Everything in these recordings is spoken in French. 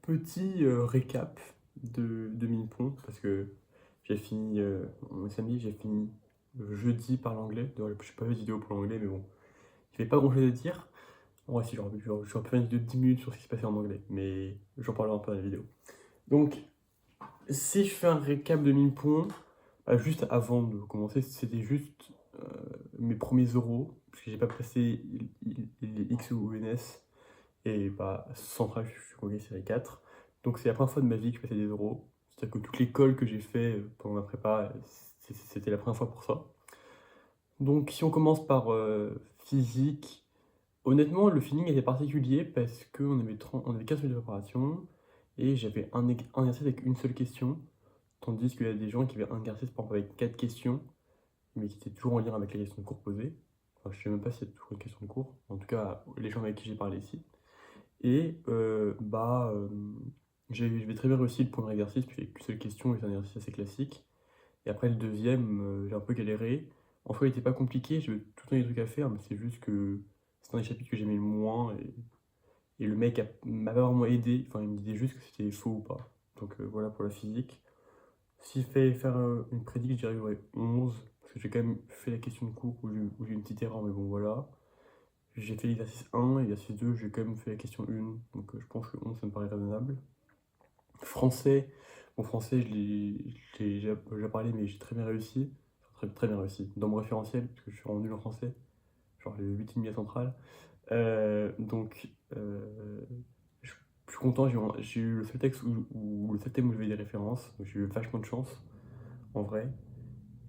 petit récap de Minpon, parce que j'ai fini samedi, j'ai fini jeudi par l'anglais. Je n'ai pas fait de vidéo pour l'anglais, mais bon, il n'y avait pas grand chose à dire. En vrai, si, j'aurais pu faire une vidéo de 10 minutes sur ce qui se passait en anglais, mais j'en parlerai un peu dans la vidéo. Donc, si je fais un récap de Minpon, juste avant de commencer, c'était juste mes premiers euros, parce que j'ai pas passé les X ou NS, et central, je suis congrès série 4. Donc c'est la première fois de ma vie que je passais des euros. C'est-à-dire que toute l'école que j'ai fait pendant ma prépa, c'était la première fois pour ça. Donc si on commence par physique, honnêtement le feeling était particulier parce on avait 15 minutes de préparation et j'avais un exercice avec une seule question, tandis qu'il y a des gens qui avaient un exercice par exemple avec 4 questions, mais qui étaient toujours en lien avec les questions de cours posées. Enfin, je sais même pas s'il y a toujours une question de cours, en tout cas les gens avec qui j'ai parlé ici. Et j'avais très bien réussi le premier exercice, puis il n'y avait qu'une seule question, et c'est un exercice assez classique. Et après le deuxième, j'ai un peu galéré. En soi, il n'était pas compliqué, j'avais tout le temps des trucs à faire, mais c'est juste que c'est un des chapitres que j'aimais le moins, et le mec m'a pas vraiment aidé, enfin il me disait juste que c'était faux ou pas. Donc voilà pour la physique. S'il fallait faire une prédiction, je dirais que j'aurais 11, parce que j'ai quand même fait la question de cours où j'ai eu une petite erreur, mais bon voilà. J'ai fait l'exercice 1 et l'exercice 2, j'ai quand même fait la question 1, donc je pense que 11 ça me paraît raisonnable. Français, mon français, j'ai déjà parlé, mais j'ai très bien réussi. Enfin, très bien réussi. Dans mon référentiel, parce que je suis rendu en français, genre le 8,5 à centrale. Donc, je suis content, j'ai eu le seul texte où le seul thème où j'avais des références, donc j'ai eu vachement de chance, en vrai.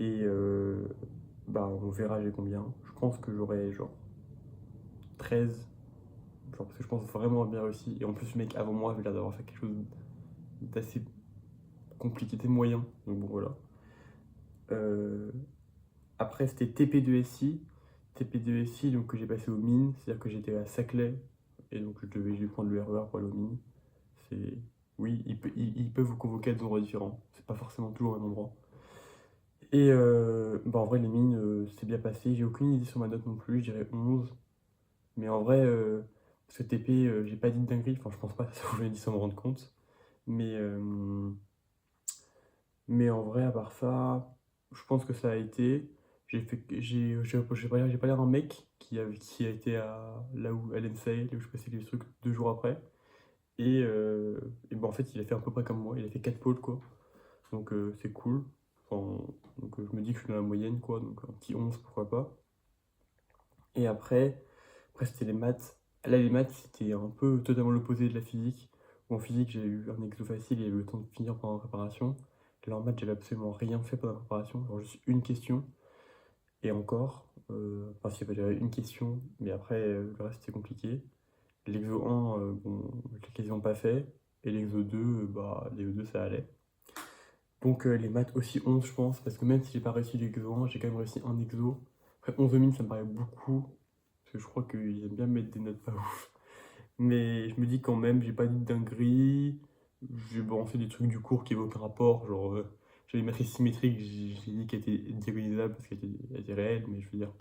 Et on verra j'ai combien. Je pense que j'aurai genre 13, genre, parce que je pense vraiment avoir bien réussi. Et en plus, le mec avant moi avait l'air d'avoir fait quelque chose d'assez compliqué, c'était moyen. Donc bon, voilà. Euh, Après, c'était TP2SI. TP2SI, donc que j'ai passé aux mines, c'est-à-dire que j'étais à Saclay, et donc je devais prendre le RER pour aller aux mines. C'est... Oui, ils peuvent vous convoquer à des endroits différents, c'est pas forcément toujours au même endroit. Et en vrai, les mines, c'est bien passé. J'ai aucune idée sur ma note non plus, je dirais 11. Mais en vrai, ce TP, j'ai pas dit de dinguerie, enfin, je pense pas, ça vous l'avez dit sans me rendre compte. Mais, euh, Mais en vrai, à part ça, je pense que ça a été. J'ai pas l'air d'un mec qui a été là où, à l'ENSAE, là où je passais les trucs 2 jours après. En fait, il a fait à peu près comme moi, il a fait 4 pôles, quoi. Donc c'est cool. Enfin, donc je me dis que je suis dans la moyenne, quoi. Donc un petit 11 pourquoi pas. Et après c'était les maths. Là, les maths, c'était un peu totalement l'opposé de la physique. En physique, j'ai eu un exo facile et eu le temps de finir pendant la préparation. Là, en maths, j'avais absolument rien fait pendant la préparation, genre juste une question. Et encore, enfin, j'avais une question, mais après, le reste, c'était compliqué. L'exo 1, bon, je l'ai quasiment pas fait. Et l'exo 2, l'exo 2, ça allait. Donc, les maths aussi 11, je pense, parce que même si j'ai pas réussi l'exo 1, j'ai quand même réussi un exo. Après, 11 mine, ça me paraît beaucoup, parce que je crois qu'ils aiment bien mettre des notes pas ouf. Mais je me dis quand même, j'ai pas dit de dinguerie. J'ai balancé des trucs du cours qui n'avaient aucun rapport. Genre, j'avais une matrice symétrique, j'ai dit qu'elle était diagonalisable parce qu'elle était réelle, mais je veux dire,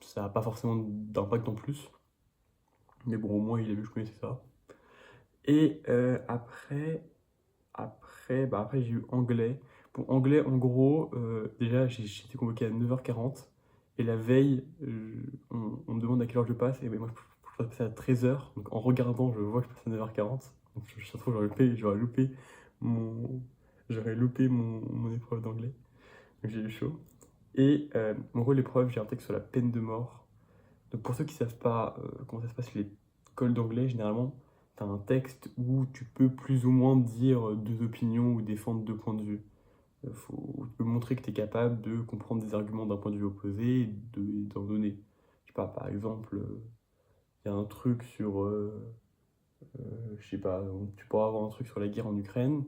ça n'a pas forcément d'impact en plus. Mais bon, au moins, il a vu que je connaissais ça. Et après j'ai eu anglais. Pour anglais, en gros, déjà, j'ai été convoqué à 9h40. Et la veille, on me demande à quelle heure je passe. Et ben, moi, je passe à 13h. Donc en regardant, je vois que je passe à 9h40. Donc je trouve mon, j'aurais loupé mon épreuve d'anglais. Donc j'ai eu chaud. Et en gros, l'épreuve, j'ai un texte sur la peine de mort. Donc pour ceux qui ne savent pas comment ça se passe l'école d'anglais, généralement, tu as un texte où tu peux plus ou moins dire deux opinions ou défendre deux points de vue. Tu peux montrer que tu es capable de comprendre des arguments d'un point de vue opposé et d'en donner. Je sais pas, par exemple, il y a un truc sur, je sais pas, tu pourras avoir un truc sur la guerre en Ukraine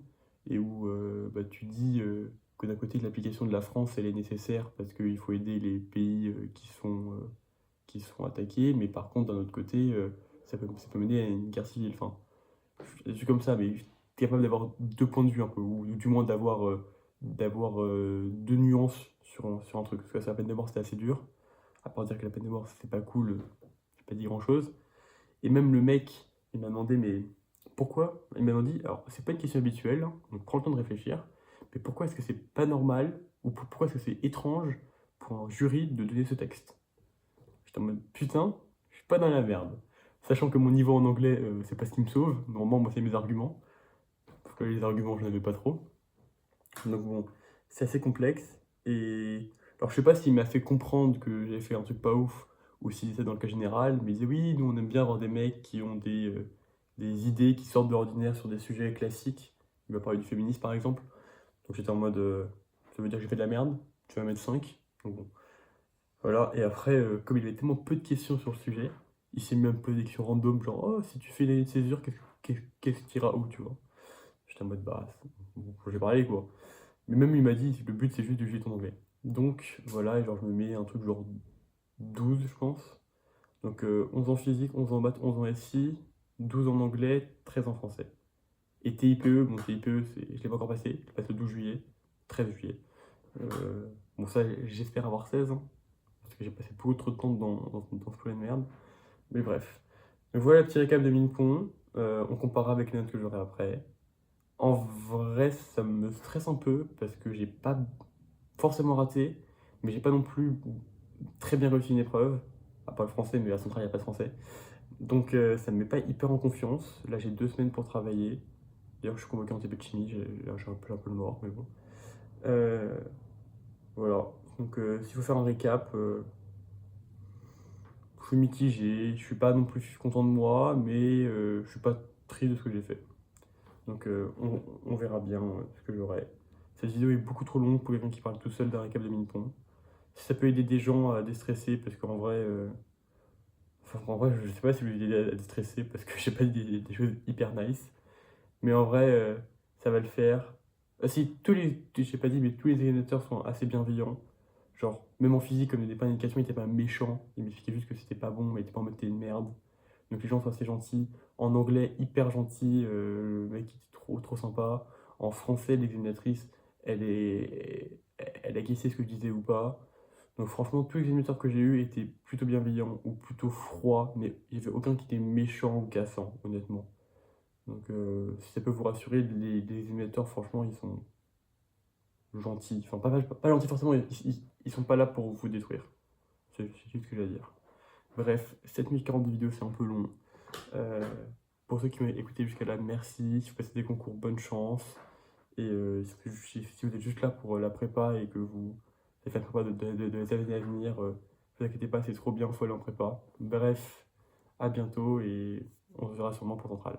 et où tu dis que d'un côté l'application de la France elle est nécessaire parce qu'il faut aider les pays qui sont attaqués, mais par contre, d'un autre côté, ça peut mener à une guerre civile. Enfin, je suis comme ça, mais capable d'avoir deux points de vue un peu, ou du moins d'avoir deux nuances sur un truc. Parce que la peine de mort, c'était assez dur. À part dire que la peine de mort, c'était pas cool, j'ai pas dit grand chose. Et même le mec, il m'a demandé, mais pourquoi, ils m'ont dit, alors c'est pas une question habituelle, hein, donc prends le temps de réfléchir, mais pourquoi est-ce que c'est pas normal, ou pourquoi est-ce que c'est étrange pour un jury de donner ce texte? J'étais en mode, putain, je suis pas dans la merde. Sachant que mon niveau en anglais, c'est pas ce qui me sauve, normalement, moi, c'est mes arguments, parce que les arguments, je n'avais pas trop. Donc bon, c'est assez complexe, et alors je sais pas s'il m'a fait comprendre que j'avais fait un truc pas ouf, ou si c'est dans le cas général, mais il disait, oui, nous, on aime bien avoir des mecs qui ont des idées qui sortent de l'ordinaire sur des sujets classiques. Il m'a parlé du féminisme, par exemple. Donc j'étais en mode, ça veut dire que j'ai fait de la merde, tu vas mettre 5. Donc bon, voilà. Et après, comme il avait tellement peu de questions sur le sujet, il s'est mis à me poser des questions random, genre, oh, si tu fais une année de césure, qu'est-ce qui ira où, tu vois? J'étais en mode, bah, bon, j'ai parlé, quoi. Mais même il m'a dit, le but c'est juste de juger ton anglais. Donc voilà, et genre je me mets un truc genre 12, je pense. Donc 11 en physique, 11 en maths, 11 en SI, 12 en anglais, 13 en français. Et TIPE, bon TIPE, je l'ai pas encore passé, je le passe le 12 juillet, 13 juillet. Bon ça, j'espère avoir 16, hein, parce que j'ai passé beaucoup trop de temps dans ce projet de merde. Mais bref. Donc voilà le petit récap de Minpon. On comparera avec les notes que j'aurai après. En vrai, ça me stresse un peu parce que j'ai pas forcément raté, mais j'ai pas non plus très bien réussi une épreuve. À part le français, mais à Centrale, il n'y a pas de français. Donc ça me met pas hyper en confiance. Là, j'ai 2 semaines pour travailler. D'ailleurs, je suis convoqué en TP de chimie, j'ai un peu le mort, mais bon. Euh, voilà. Donc s'il faut faire un récap, je suis mitigé. Je suis pas non plus content de moi, mais je suis pas triste de ce que j'ai fait. Donc on verra bien ce que j'aurai. Cette vidéo est beaucoup trop longue pour quelqu'un qui parle tout seul d'un récap de mini-pont. Si ça peut aider des gens à déstresser, parce qu'en vrai, enfin, en vrai, je sais pas si je vais aider à déstresser, parce que j'ai pas dit des choses hyper nice. Mais en vrai, ça va le faire. Si je sais pas dit, mais tous les examinateurs sont assez bienveillants. Genre, même en physique, comme il n'y avait pas d'indication, ils étaient pas méchants. Ils m'expliquaient juste que c'était pas bon, mais ils étaient pas en mode t'es une merde. Donc les gens sont assez gentils. En anglais, hyper gentil, le mec était trop, trop sympa. En français, l'examinatrice, elle a guessé ce que je disais ou pas. Donc franchement, tous les examinateurs que j'ai eus étaient plutôt bienveillants ou plutôt froids, mais il n'y avait aucun qui était méchant ou cassant, honnêtement. Donc si ça peut vous rassurer, les examinateurs, franchement, ils sont gentils. Enfin, pas gentils forcément, ils sont pas là pour vous détruire. C'est tout ce que j'ai à dire. Bref, 7 minutes 40 de vidéo, c'est un peu long. Euh, pour ceux qui m'ont écouté jusqu'à là, merci. Si vous passez des concours, bonne chance. Et si vous êtes juste là pour la prépa et que vous avez fait la prépa de les années à venir, ne vous inquiétez pas, c'est trop bien, il faut aller en prépa. Bref, à bientôt et on se verra sûrement pour Centrale.